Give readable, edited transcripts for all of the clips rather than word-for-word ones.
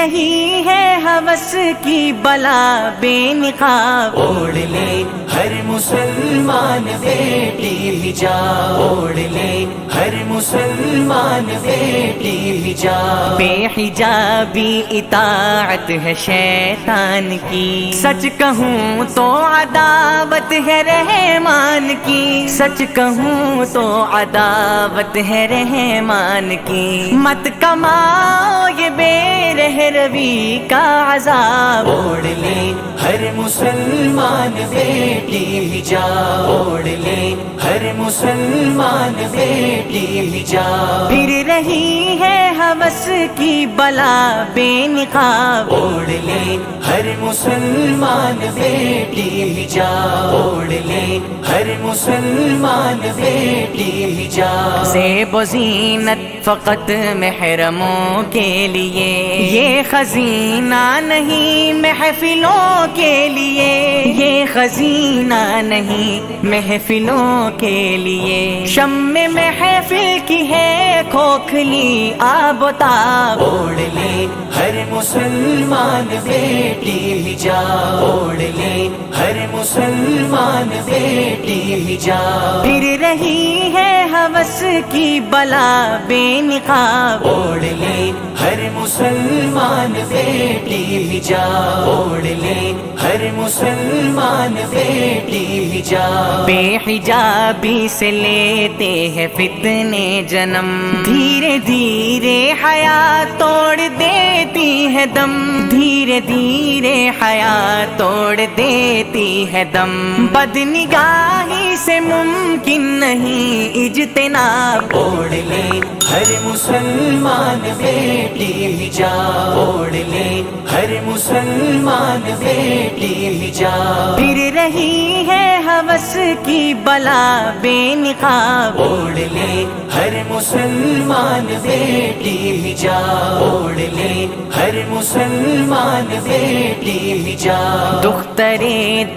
رہی ہے ہوس کی بلا بے نقاب، اوڑھ لے ہر مسلمان بیٹی حجاب، اوڑھ لے ہر مسلمان بیٹی حجاب۔ بے حجابی اطاعت ہے شیطان کی، سچ کہوں تو عداوت ہے رحمان کی، سچ کہوں تو عداوت ہے رحمان کی۔ مت کماؤ یہ بے رہ روی کا عذاب، اوڑھ لے ہر مسلمان بیٹی حجاب، اوڑھ لے ہر مسلمان بیٹی حجاب۔ پھر رہی ہے ہوس کی بلا بے نقاب، اوڑھ لے ہر مسلمان بیٹی حجاب، اوڑھ لے ہر مسلمان بیٹی حجاب۔ زیب و زینت فقط محرموں کے لیے، یہ خزینہ نہیں محفلوں کے لیے، یہ خزینہ نہیں محفلوں کے لیے۔ شمع محفل کی ہے کھوکھلی آب و تاب، اوڑھ لے ہر مسلمان بیٹی حجاب، اوڑھ لے ہر مسلمان بیٹی حجاب۔ پھر رہی ہے ہوس کی بلا بے نقاب، اوڑھ لے ہر مسلمان بیٹی حجاب، اوڑھ لے ہر مسلمان بیٹی حجاب۔ بے حجابی سے لیتے ہیں فتنے جنم، دھیرے دھیرے حیا توڑ دیتی ہے دم، دھیرے دھیرے حیا توڑ دیتی ہے دم۔ بد نگاہی سے ممکن نہیں اجتناب، اوڑھ لے ہر مسلمان بیٹی حجاب، اوڑھ لے ہر مسلمان بیٹی حجاب۔ پھر رہی ہے ہوس کی بلا بے نقاب، اوڑھ لے ہر مسلمان بیٹی حجاب، اوڑھ لے ہر مسلمان بیٹی حجاب۔ دختر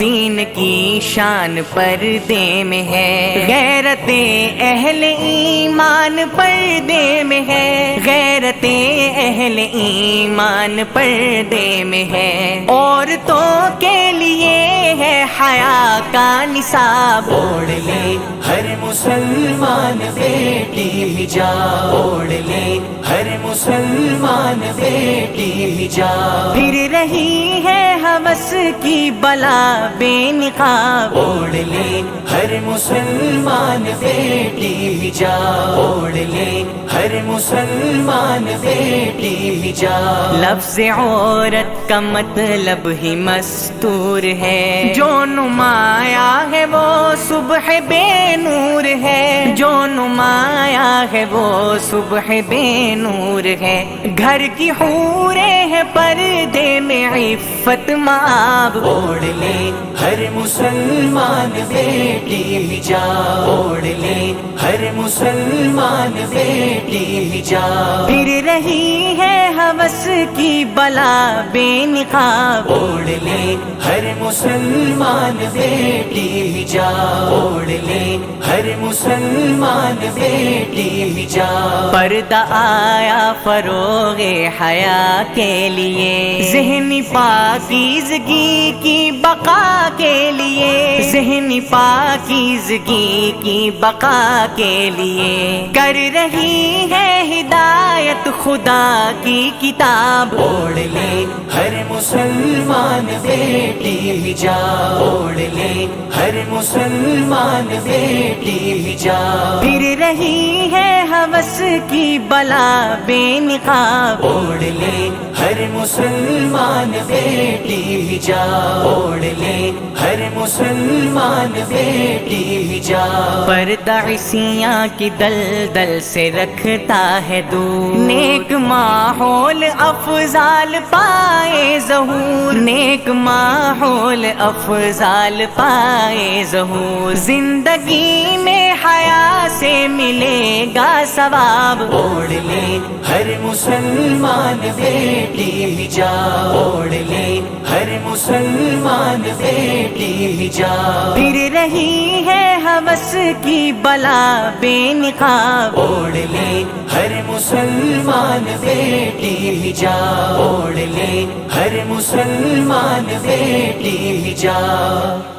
دین کی شان پردے میں ہے، غیرت اہل ایمان پردے میں ہے، غیرت اہل ایمان پردے میں ہے۔ عورتوں کے لیے ہے حیا کا نصاب، اوڑھ لے ہر مسلمان بیٹی حجاب، اوڑھ لے ہر مسلمان بیٹی حجاب۔ پھر رہی ہے ہوس کی بلا بے نقاب، اوڑھ لے ہر مسلمان بیٹی حجاب، اوڑھ لے ہر مسلمان بیٹی حجاب۔ لفظ عورت کا مطلب ہی مستور ہے، جو نمایاں ہے وہ صبح بے نور ہے، جو نمایاں ہے وہ صبح بے نور ہے۔ گھر کی حوریں ہیں پردے میں عفت مآب، اوڑھ لے ہر مسلمان بیٹی حجاب، اوڑھ لے ہر مسلمان بیٹی حجاب۔ پھر رہی ہے ہوس کی بلا بے نقاب، اوڑھ لے ہر مسلمان بیٹی حجاب، اوڑھ لے ہر مسلمان بیٹی حجاب۔ پردہ آیا فروغ حیا کے لیے، ذہنی پاکیزگی کی بقا کے لیے، ذہنی پاکیزگی کی بقا کے لیے۔ کر رہی ہے ہدایت خدا کی کتاب، اوڑھ لے ہر مسلمان بیٹی حجاب، اوڑھ لے ہر مسلمان بیٹی حجاب۔ پھر رہی ہے ہوس کی بلا بے نقاب، اوڑھ لے ہر مسلمان بیٹی حجاب، اوڑھ لے ہر مسلمان بیٹی حجاب۔ پردہ عصیاں کی دلدل سے رکھتا ہے دور، نیک ماحول افضال پائے ظہور، نیک ماحول افضال پائے ظہور۔ زندگی میں حیا سے ملے گا ثواب، اوڑھ لے ہر مسلمان بیٹی بیٹی حجاب اوڑھ لے ہر مسلمان بیٹی حجاب پھر رہی ہے ہوس کی بلا بے نقاب اوڑھ لے ہر مسلمان بیٹی حجاب اوڑھ لے ہر مسلمان بیٹی حجاب